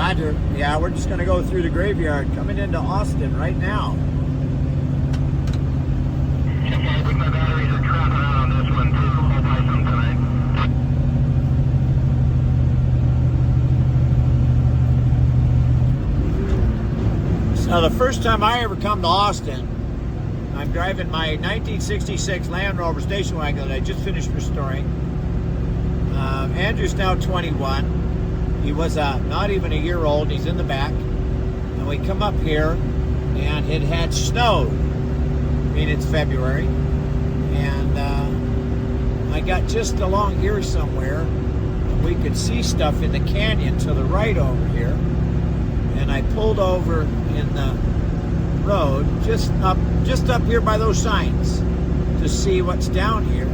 Roger. Yeah, we're just going to go through the graveyard coming into Austin right now. Okay, I think my batteries are trapping out on this one too. I'll buy some tonight. So the first time I ever come to Austin, I'm driving my 1966 Land Rover station wagon that I just finished restoring. Andrew's now 21. He was not even a year old. He's in the back. And we come up here, and it had snowed. I mean, it's February. And I got just along here somewhere, and we could see stuff in the canyon to the right over here. And I pulled over in the road, just up here by those signs, to see what's down here.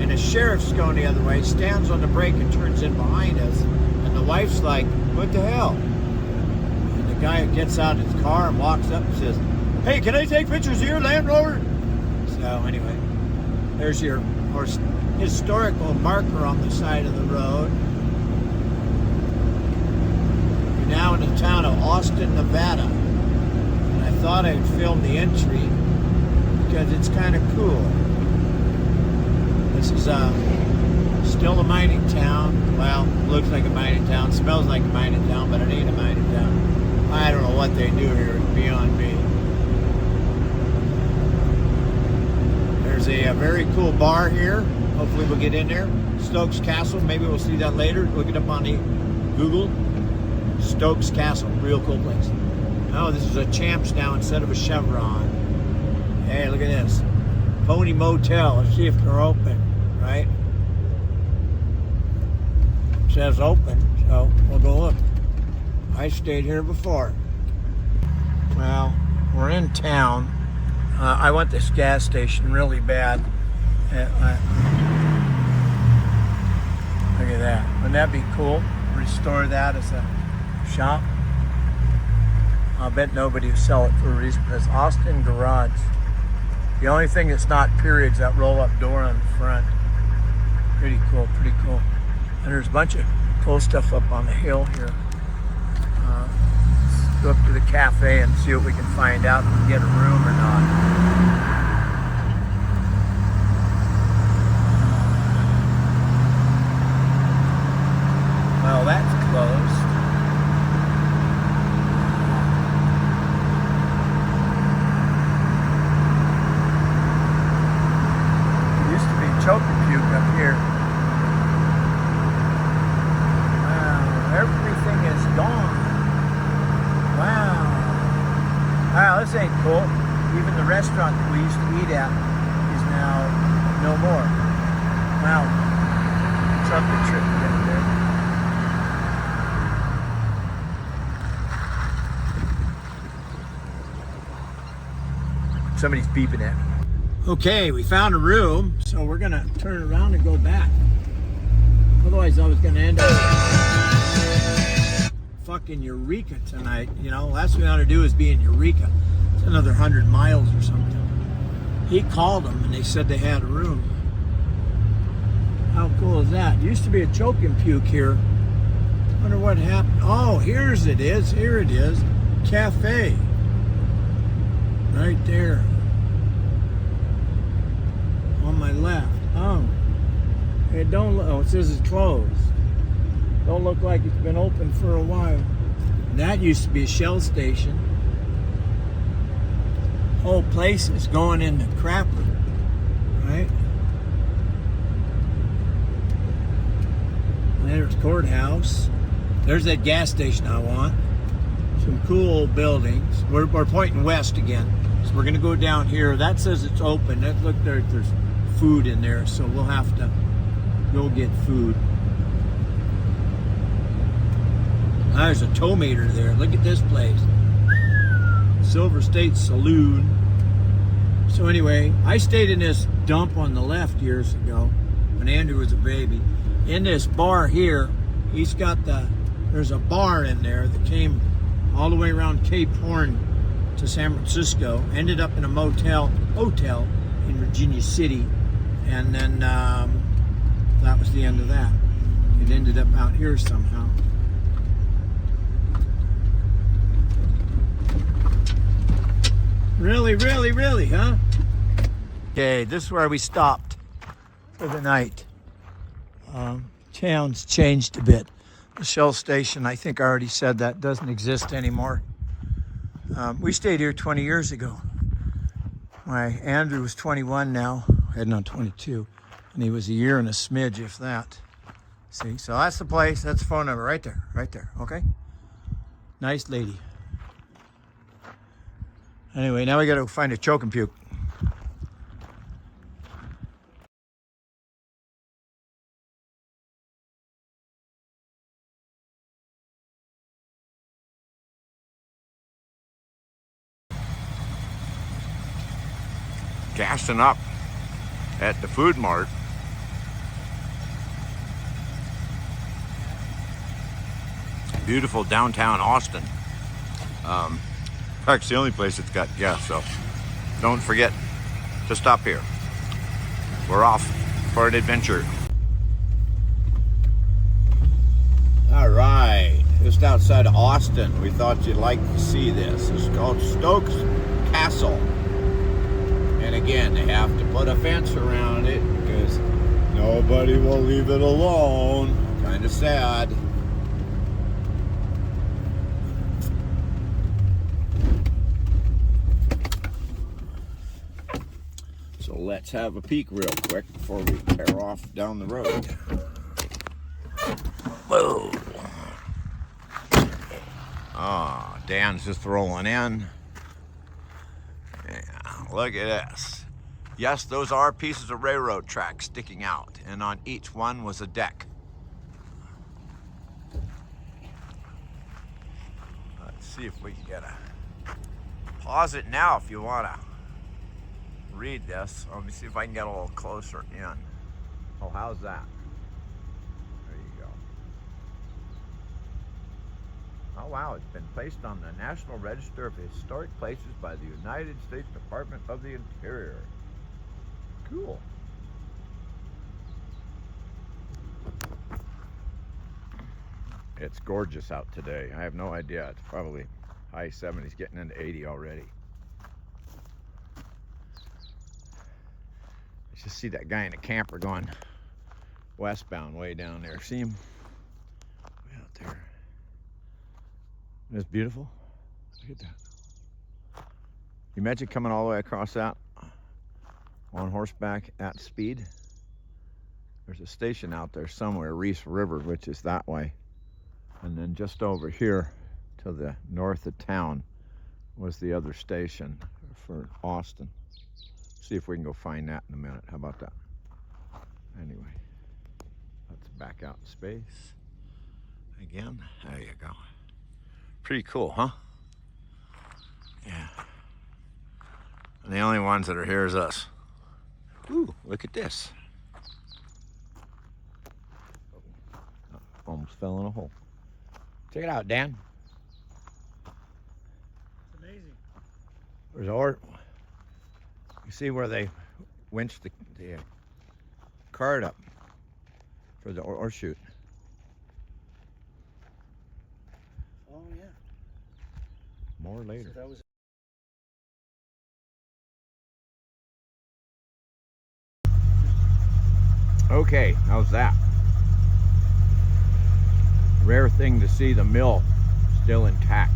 And a sheriff's going the other way, stands on the brake and turns in behind us. And the wife's like, what the hell? And the guy gets out of his car and walks up and says, hey, can I take pictures of your Land Rover? So anyway, there's your historical marker on the side of the road. You're now in the town of Austin, Nevada. And I thought I'd film the entry because it's kind of cool. This is still a mining town. Well, looks like a mining town, smells like a mining town, but it ain't a mining town. I don't know what they do here, it's beyond me. There's a very cool bar here. Hopefully we'll get in there. Stokes Castle, maybe we'll see that later. Look it up on the Google. Stokes Castle, real cool place. Oh, this is a Champs now instead of a Chevron. Hey, look at this. Pony Motel, let's see if they're open, right? It says open, so we'll go look. I stayed here before. Well, we're in town. I want this gas station really bad. Look at that. Wouldn't that be cool? Restore that as a shop. I'll bet nobody will sell it for a reason, because Austin Garage. The only thing that's not period is that roll-up door on the front. Pretty cool, pretty cool. And there's a bunch of cool stuff up on the hill here. Let's go up to the cafe and see what we can find out if we can get a room or not. Well, that's closed. Choke and puke up here. Wow, everything is gone. Wow. Wow, this ain't cool. Even the restaurant that we used to eat at is now no more. Wow. Trumpet trip right there. Somebody's beeping at me. Okay, we found a room, so we're gonna turn around and go back. Otherwise, I was gonna end up fucking Eureka tonight. You know, last thing we ought to do is be in Eureka. It's another 100 miles or something. He called them and they said they had a room. How cool is that? Used to be a choke and puke here. Wonder what happened. Oh, here it is. Cafe. Right there. On my left. Oh, it don't. Oh, it says it's closed. Don't look like it's been open for a while. That used to be a Shell station. Whole place is going into crapper, right? There's courthouse. There's that gas station I want. Some cool old buildings. We're pointing west again, so we're gonna go down here. That says it's open. Look there. There's food in there, so we'll have to go get food. There's a tow meter there. Look at this place. Silver State Saloon. So anyway, I stayed in this dump on the left years ago when Andrew was a baby. In this bar here, there's a bar in there that came all the way around Cape Horn to San Francisco, ended up in a hotel in Virginia City, and then that was the end of that. It ended up out here somehow. Really, really, really, huh? Okay, this is where we stopped for the night. Town's changed a bit. The Shell station, I think I already said that, doesn't exist anymore. We stayed here 20 years ago. Andrew was 21 now, heading on 22, and he was a year and a smidge, if that. See, so that's the place, that's the phone number right there, okay? Nice lady. Anyway, now we gotta find a choke and puke. Gassing up at the food mart. Beautiful downtown Austin. In fact, it's the only place that's got gas, so don't forget to stop here. We're off for an adventure. All right, just outside of Austin. We thought you'd like to see this. It's called Stokes Castle. And again, they have to put a fence around it because nobody will leave it alone. Kind of sad. So let's have a peek real quick before we tear off down the road. Whoa. Oh, Dan's just rolling in. Look at this. Yes, those are pieces of railroad tracks sticking out, and on each one was a deck. Let's see if we can get a... Pause it now if you want to read this. Let me see if I can get a little closer in. Oh, how's that? There you go. Oh wow, it's been placed on the National Register of Historic Places by the United States Department of the Interior. Cool. It's gorgeous out today. I have no idea. It's probably high 70s, getting into 80 already. You just see that guy in a camper going westbound way down there. See him? Way out there. It's beautiful. Look at that. You imagine coming all the way across that on horseback at speed? There's a station out there somewhere, Reese River, which is that way. And then just over here to the north of town was the other station for Austin. See if we can go find that in a minute. How about that? Anyway, let's back out in space again. There you go. Pretty cool, huh? Yeah. And the only ones that are here is us. Ooh, look at this. Almost fell in a hole. Check it out, Dan. It's amazing. There's ore. You see where they winched the cart up for the ore chute. Oh yeah. More later. So that was Okay, how's that? Rare thing to see the mill still intact.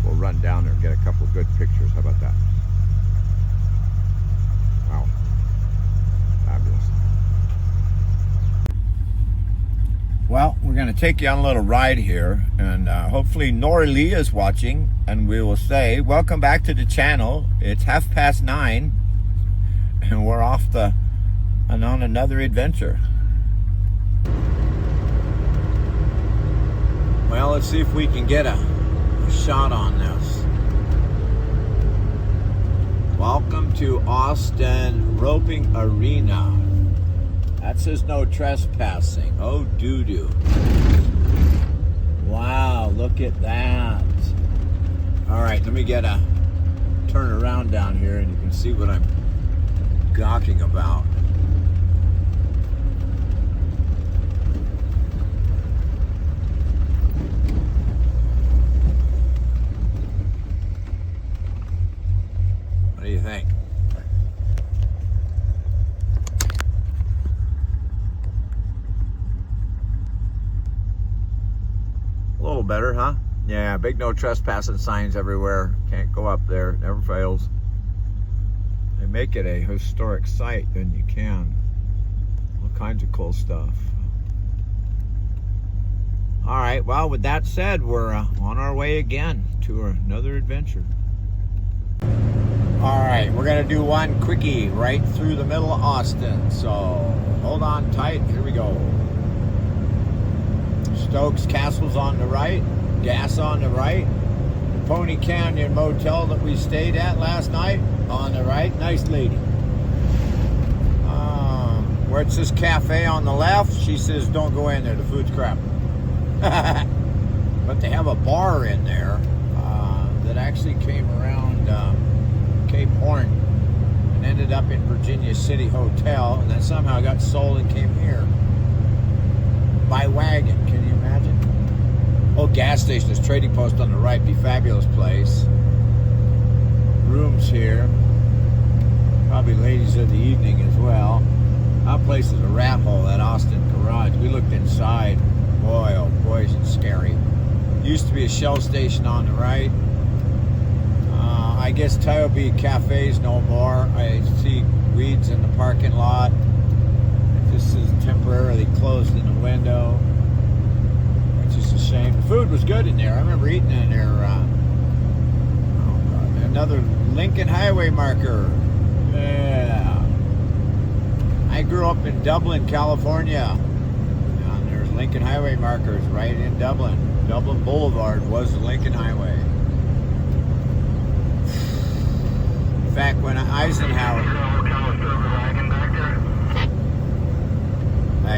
We'll run down there and get a couple of good pictures. How about that? Wow. Fabulous. Well, we're going to take you on a little ride here, and hopefully Nora-Lee is watching, and we will say, welcome back to the channel. It's 9:30, and we're off and on another adventure. Well, let's see if we can get a shot on this. Welcome to Austin Roping Arena. That says no trespassing. Oh, doo-doo. Wow, look at that. All right, let me get a turn around down here and you can see what I'm gawking about. A little better, huh? Yeah, big no trespassing signs everywhere. Can't go up there. Never fails. They make it a historic site, then you can. All kinds of cool stuff. All right, well, with that said, we're on our way again to another adventure. All right, we're gonna do one quickie right through the middle of Austin. So hold on tight, here we go. Stokes Castle's on the right, gas on the right. The Pony Canyon Motel that we stayed at last night on the right, nice lady. Where it says cafe on the left, she says don't go in there, the food's crap. But they have a bar in there that actually came around Cape Horn and ended up in Virginia City Hotel, and then somehow got sold and came here by wagon. Can you imagine? Oh, gas station, this trading post on the right, be fabulous place. Rooms here, probably ladies of the evening as well. That place is a rat hole, that Austin garage. We looked inside. Boy, oh boy, is it scary. Used to be a Shell station on the right. I guess Tiobe Cafe's no more. I see weeds in the parking lot. This is temporarily closed in the window. It's just a shame. The food was good in there. I remember eating in there. Oh God, another Lincoln Highway marker. Yeah. I grew up in Dublin, California. There's Lincoln Highway markers right in Dublin. Dublin Boulevard was the Lincoln Highway. In fact, when Eisenhower...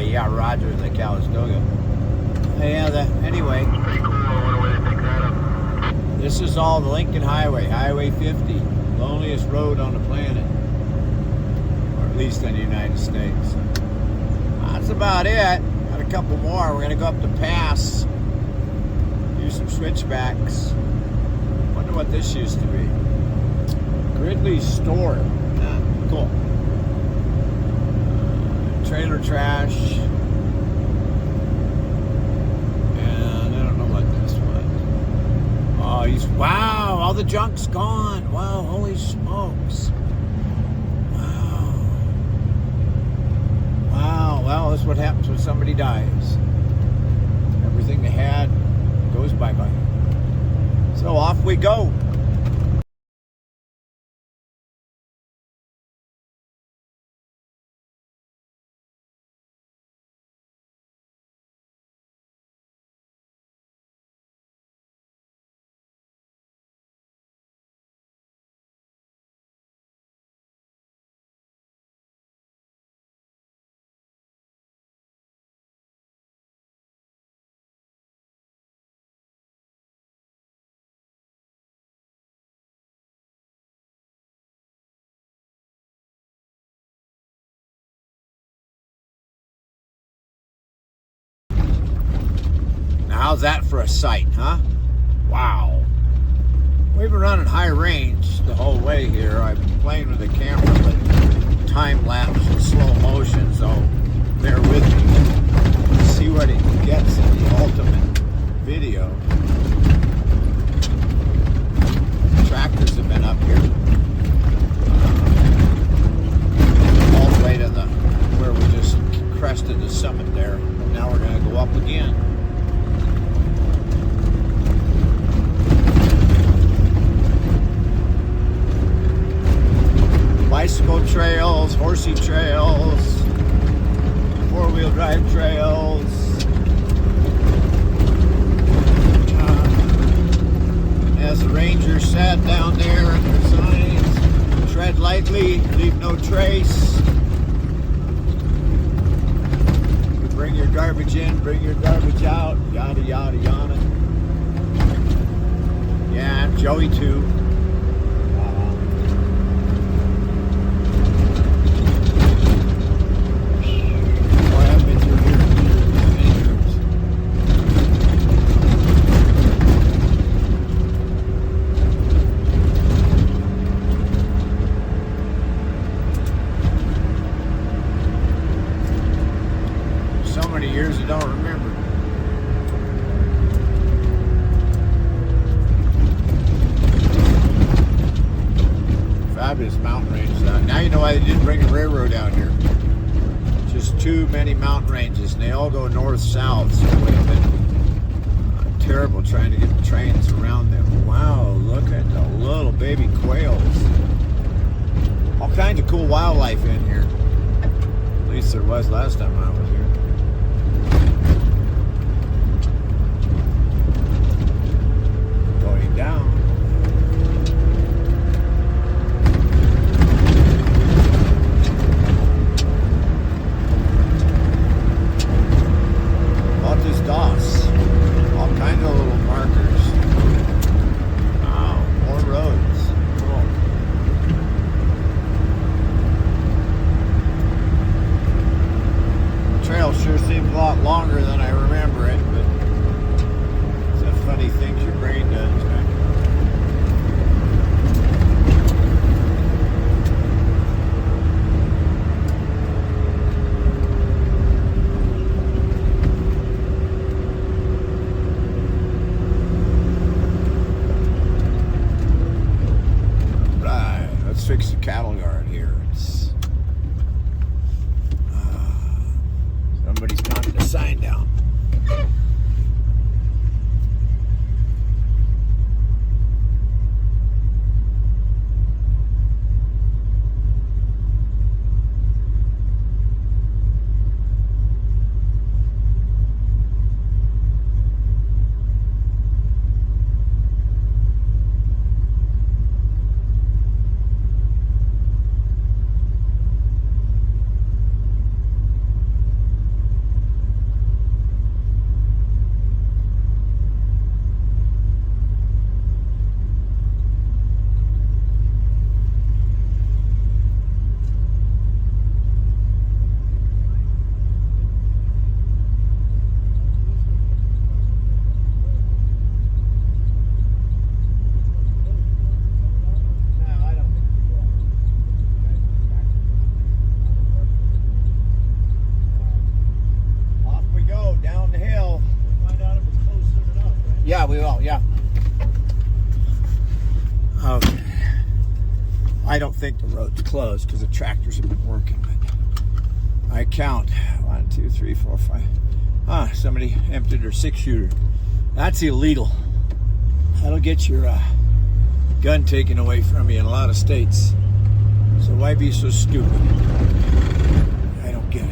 yeah, Roger, the Calistoga. Yeah, anyway. This is all the Lincoln Highway, Highway 50. Loneliest road on the planet. Or at least in the United States. That's about it. Got a couple more. We're going to go up the pass. Do some switchbacks. Wonder what this used to be. Gridley's store. Cool. Trailer trash. And I don't know what this was. Oh, wow, all the junk's gone. Wow, holy smokes. Wow. Wow, well, that's what happens when somebody dies. Everything they had goes bye-bye. So off we go. How's that for a sight, huh? Wow. We've been running high range the whole way here. I've been playing with the camera, but time lapse and slow motion, so bear with me. Let's see what it gets in the ultimate video. Tractors have been up here. All the way to where we just crested the summit there. Now we're going to go up again. Bicycle trails, horsey trails, four-wheel drive trails. As the ranger sat down there and their signs, tread lightly, leave no trace. You bring your garbage in, bring your garbage out, yada, yada, yada. Yeah, Joey too. Years I don't remember. fabulous mountain range. Now you know why they didn't bring a railroad out here. Just too many mountain ranges, and they all go north-south. So it would have been terrible trying to get the trains around them. Wow, look at the little baby quails. All kinds of cool wildlife in here. At least there was last time I was here. Going down. What is DOS? All kinds of little markers. Wow, more roads. Cool. The trail sure seems a lot longer than I remember it, but it's the funny things your brain does, right? Fix the cattle yard here. It's somebody's knocking the sign down. Yeah, we will, yeah. Okay. I don't think the road's closed because the tractors have been working, but I count 1, 2, 3, 4, 5. Somebody emptied their 6-shooter. That's illegal. That'll get your gun taken away from you in a lot of states. So why be so stupid? I don't get it.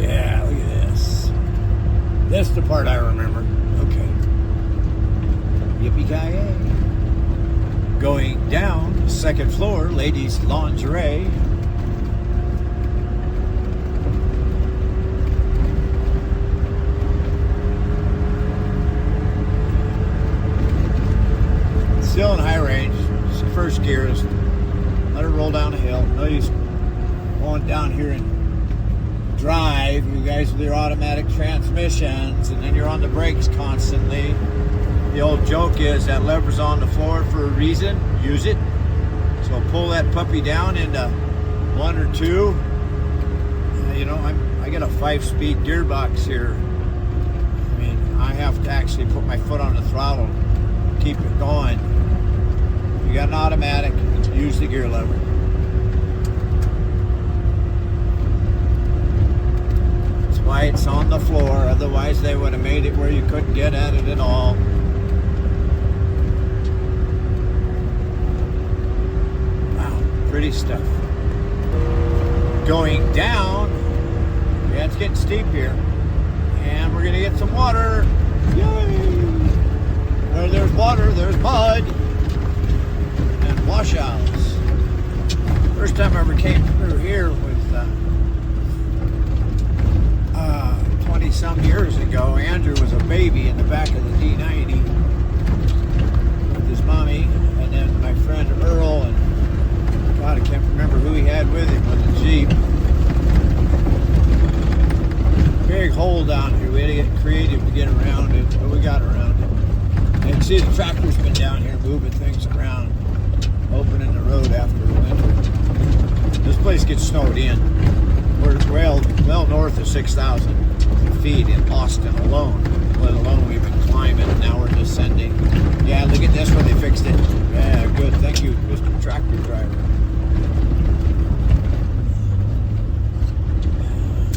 Yeah, look at this. That's the part I remember. Okay. Yippee-ki-yay. Going down, second floor, ladies' lingerie. Still in high range. It's the first gear. Is let it roll down the hill. No use going down here and drive. You guys with your automatic transmissions, and then you're on the brakes constantly. The old joke is that lever's on the floor for a reason. Use it. So pull that puppy down into 1 or 2. You know, I got a 5-speed gearbox here. I mean, I have to actually put my foot on the throttle, keep it going. You got an automatic, use the gear lever. That's why it's on the floor. Otherwise, they would have made it where you couldn't get at it at all. Pretty stuff. Going down. Yeah, it's getting steep here. And we're going to get some water. Yay! Where there's water, there's mud. And washouts. First time I ever came through here was 20-some years ago. Andrew was a baby in the back of the D90 with his mommy. And then my friend Earl and God, I can't remember who he had with him with the Jeep. Big hole down here. We had to get creative to get around it, but we got around it. And you can see the tractor's been down here moving things around, opening the road after the winter. This place gets snowed in. We're well north of 6,000 feet in Austin alone. let alone we've been climbing, and now we're descending. Yeah, look at this where they fixed it. Yeah, good. Thank you, Mr. Tractor Driver.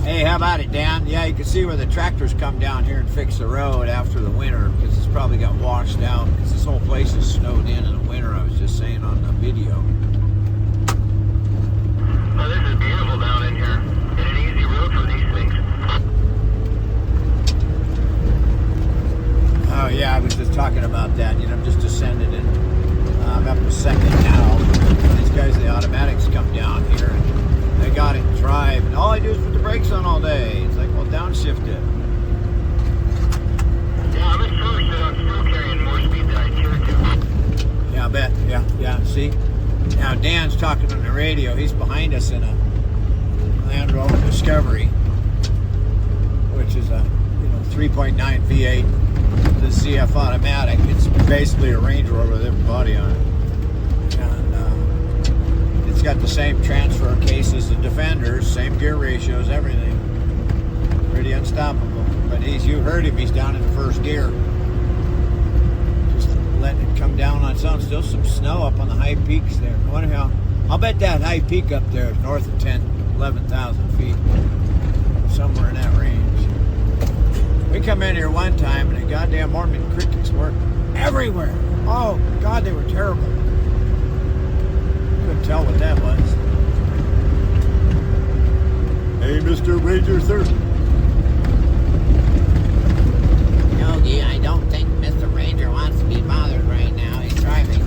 Hey, how about it, Dan? Yeah, you can see where the tractors come down here and fix the road after the winter, because it's probably got washed out, because this whole place is snowed in the winter. I was just saying on the video. Oh, this is beautiful down in here. And an easy road for these things. Oh yeah, I was just talking about that. You know, I'm just descended and I'm up to second now. These guys, the automatics, come down here and they got it drive, and all I do is put the brakes on all day. It's like, well, downshift it. Yeah, I'm astonished that I'm still carrying more speed than I care to. Yeah, I bet. Yeah. See, now Dan's talking on the radio. He's behind us in a Land Rover Discovery, which is a 3.9 V8. The CF automatic. It's basically a Range Rover with a different body on it, and it's got the same transfer case as the Defenders, same gear ratios, everything. Pretty unstoppable. But you heard him. He's down in the first gear, just letting it come down on its own. Still some snow up on the high peaks there. I wonder how. I'll bet that high peak up there is north of 11,000 feet, somewhere in that range. We come in here one time and the goddamn Mormon crickets were everywhere. Oh, God, they were terrible. Couldn't tell what that was. Hey, Mr. Ranger 30. No, I don't think Mr. Ranger wants to be bothered right now. He's driving.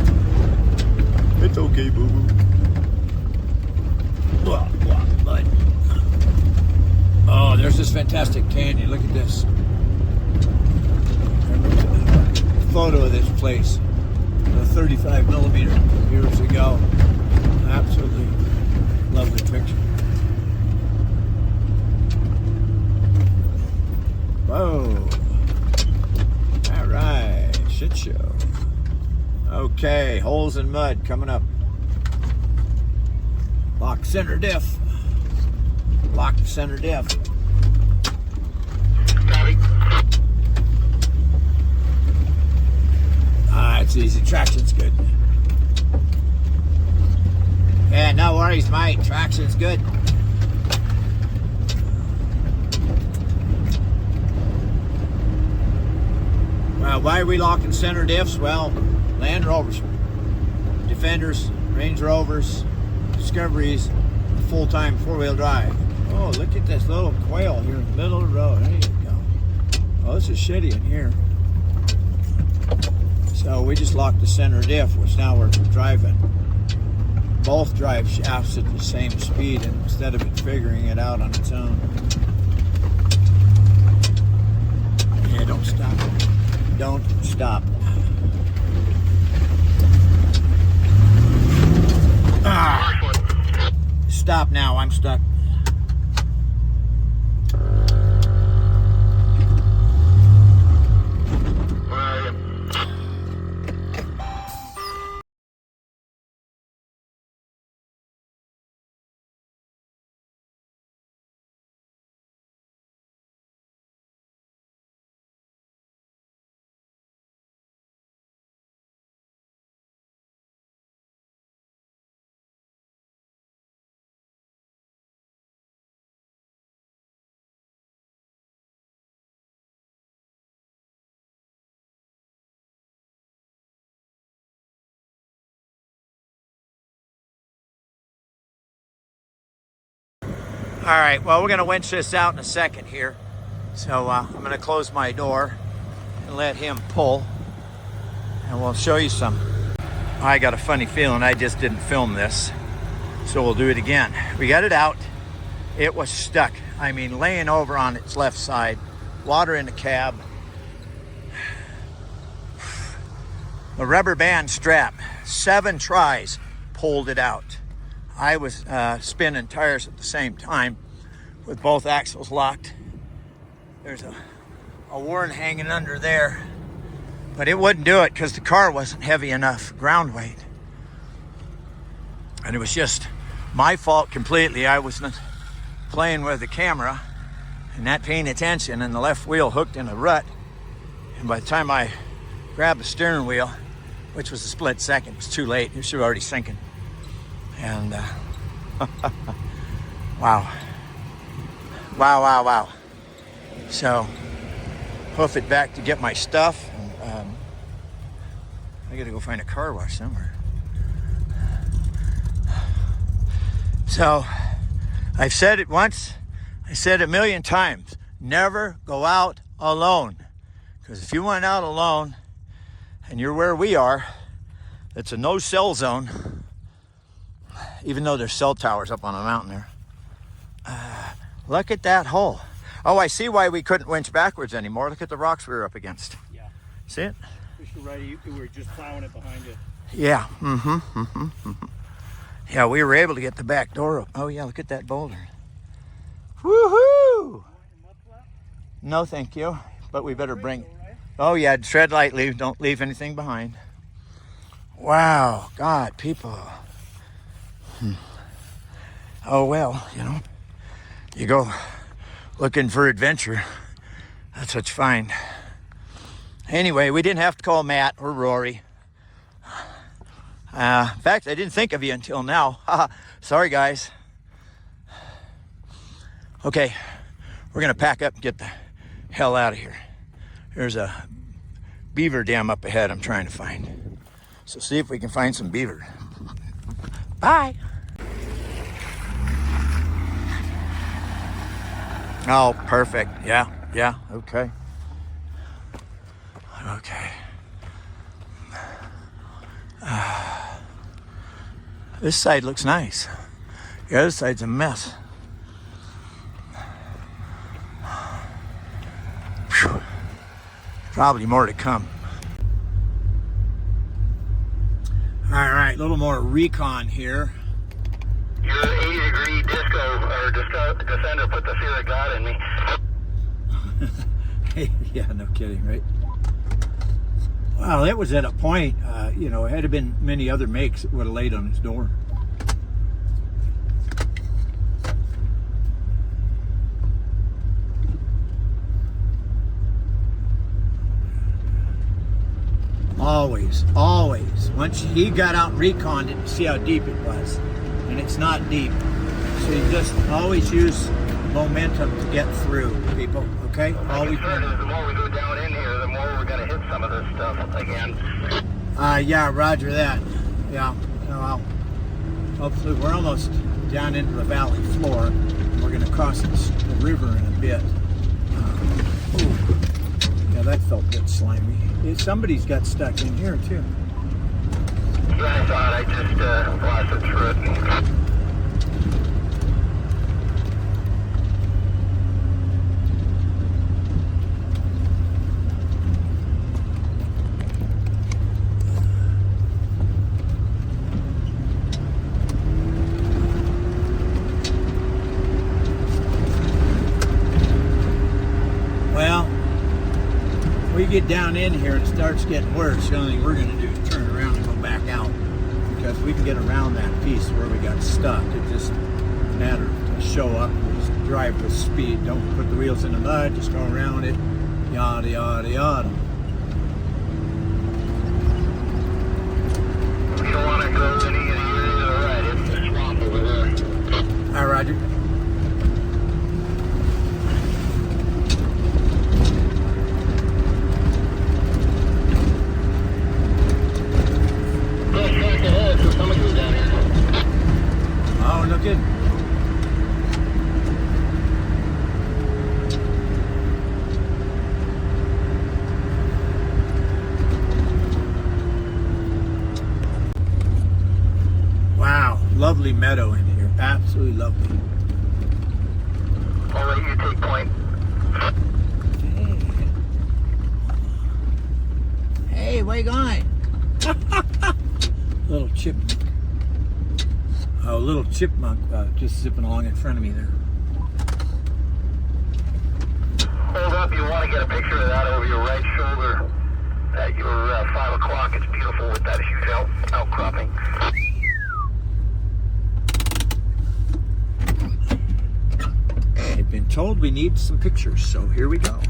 It's okay, boo-boo. Bud. Oh, there's this fantastic canyon. Look at this. Photo of this place, a 35 millimeter years ago. Absolutely lovely picture. Whoa. All right, shit show. Okay, holes in mud coming up. Lock center diff. Lock center diff. Copy. It's easy. Traction's good. Yeah, no worries, mate. Traction's good. Well, why are we locking center diffs? Well, Land Rovers, Defenders, Range Rovers, Discoveries, full-time four-wheel drive. Oh, look at this little quail here in the middle of the road. There you go. Oh, this is shitty in here. So we just locked the center diff, which now we're driving both drive shafts at the same speed, and instead of it figuring it out on its own. Yeah, don't stop. Don't stop. Ah. Stop now, I'm stuck. All right, well, we're going to winch this out in a second here. So I'm going to close my door and let him pull, and we'll show you some. I got a funny feeling I just didn't film this, so we'll do it again. We got it out. It was stuck. I mean, laying over on its left side, water in the cab. The rubber band strap, 7 tries, pulled it out. I was spinning tires at the same time with both axles locked. There's a worn hanging under there, but it wouldn't do it because the car wasn't heavy enough ground weight. And it was just my fault completely. I was playing with the camera and not paying attention, and the left wheel hooked in a rut And by the time I grabbed the steering wheel, which was a split second, it was too late. It was already sinking. And wow. Wow. So, hoof it back to get my stuff. And, I gotta go find a car wash somewhere. So, I've said it once, I said it a million times. Never go out alone. Because if you went out alone and you're where we are, it's a no cell zone. Even though there's cell towers up on a mountain there. Look at that hole. Oh, I see why we couldn't winch backwards anymore. Look at the rocks we were up against. Yeah. See it? Right, you were just plowing it behind you. Yeah. Yeah, we were able to get the back door up. Oh yeah, look at that boulder. Woohoo! No, thank you. But we better bring. Oh yeah, tread lightly. Don't leave anything behind. Wow, God, people. Oh well, you know, you go looking for adventure. That's what you find. Anyway, we didn't have to call Matt or Rory. In fact, I didn't think of you until now. Sorry, guys. Okay, we're gonna pack up and get the hell out of here. There's a beaver dam up ahead I'm trying to find. So see if we can find some beaver. Bye. Oh, perfect. Yeah, okay. Okay. This side looks nice. The other side's a mess. Whew. Probably more to come. All right, a little more recon here. Your 80-degree disco or descender put the fear of God in me. Yeah, no kidding, right? Well, it was at a point, you know, it had been many other makes that would have laid on its door. Always. Once he got out and reconned it, see how deep it was. And it's not deep. So you just always use momentum to get through, people, okay? Always. The more we go down in here, the more we're going to hit some of this stuff again. Yeah, roger that. Yeah, well, hopefully we're almost down into the valley floor. We're going to cross the river in a bit. Yeah, that felt a bit slimy. Somebody's got stuck in here, too. Yeah, I thought I just blasted through it. Get down in here and it starts getting worse, the only thing we're going to do is turn around and go back out, because we can get around that piece where we got stuck. It just matter to show up, just drive with speed, don't put the wheels in the mud, just go around it, yada yada yada. You don't want to go any area to the right, it's the swamp over there. All right, Roger. Oh, no kidding. Wow, lovely meadow in here. Absolutely lovely. I'll let you take point. Hey, where you going? Little chipmunk. Oh, little chipmunk just zipping along in front of me there. Hold up, you want to get a picture of that over your right shoulder at your 5 o'clock. It's beautiful with that huge outcropping. I've been told we need some pictures, so here we go.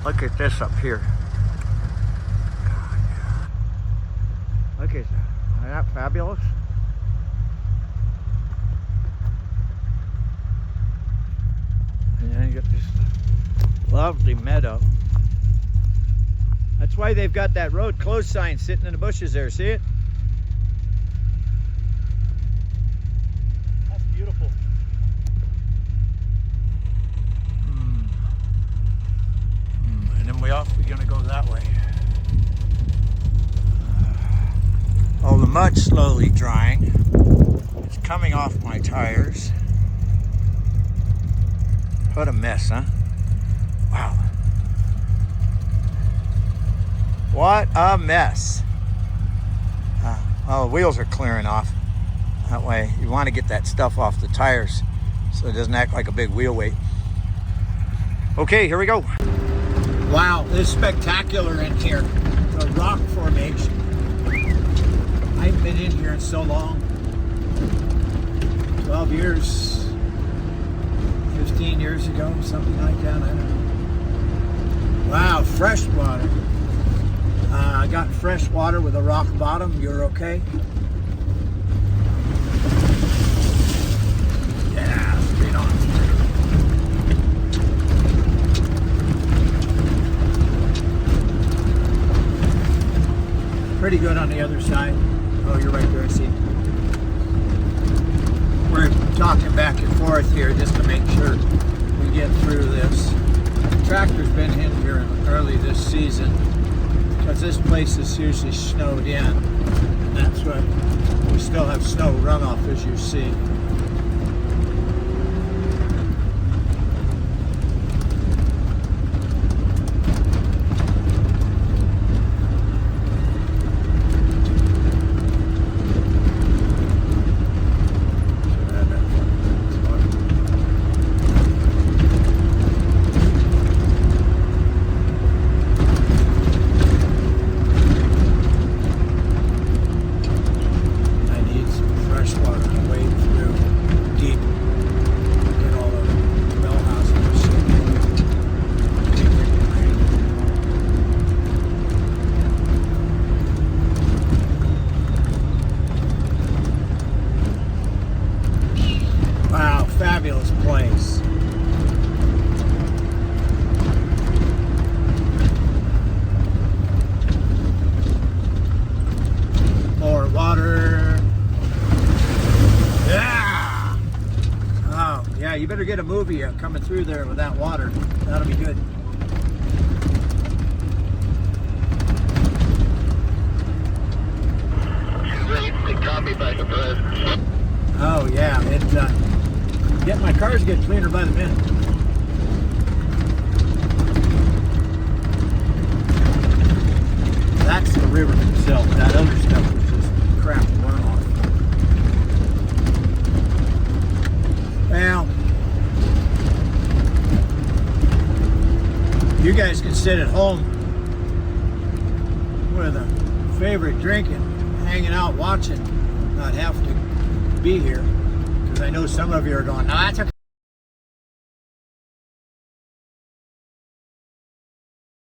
Look at this up here. Look at that. Isn't that fabulous? And then you got this lovely meadow. That's why they've got that road closed sign sitting in the bushes there. See it? That's beautiful. And then we're gonna go that way. Oh, the mud's slowly drying. It's coming off my tires. What a mess, huh? Wow. What a mess. Oh, the wheels are clearing off. That way, you want to get that stuff off the tires so it doesn't act like a big wheel weight. Okay, here we go. Wow, this is spectacular in here. The rock formation. I haven't been in here in so long. 12 years, 15 years ago, something like that, I don't know. Wow, fresh water. I got fresh water with a rock bottom. You're okay? Yeah, straight on. Pretty good on the other side. Oh, you're right there, I see. We're talking back and forth here just to make sure we get through this. The tractor's been in here early this season because this place is usually snowed in. And that's what we still have snow runoff, as you see. Fabulous place. More water. Yeah! Oh, yeah, you better get a movie coming through there with that water. That'll be good. They caught me by surprise. Oh, yeah. My cars get cleaner by the minute. That's the river itself. That other stuff was just crap to run off. Well, you guys can sit at home with a favorite drink and hanging out watching, not have to be here. I know some of you are going, no, that's okay.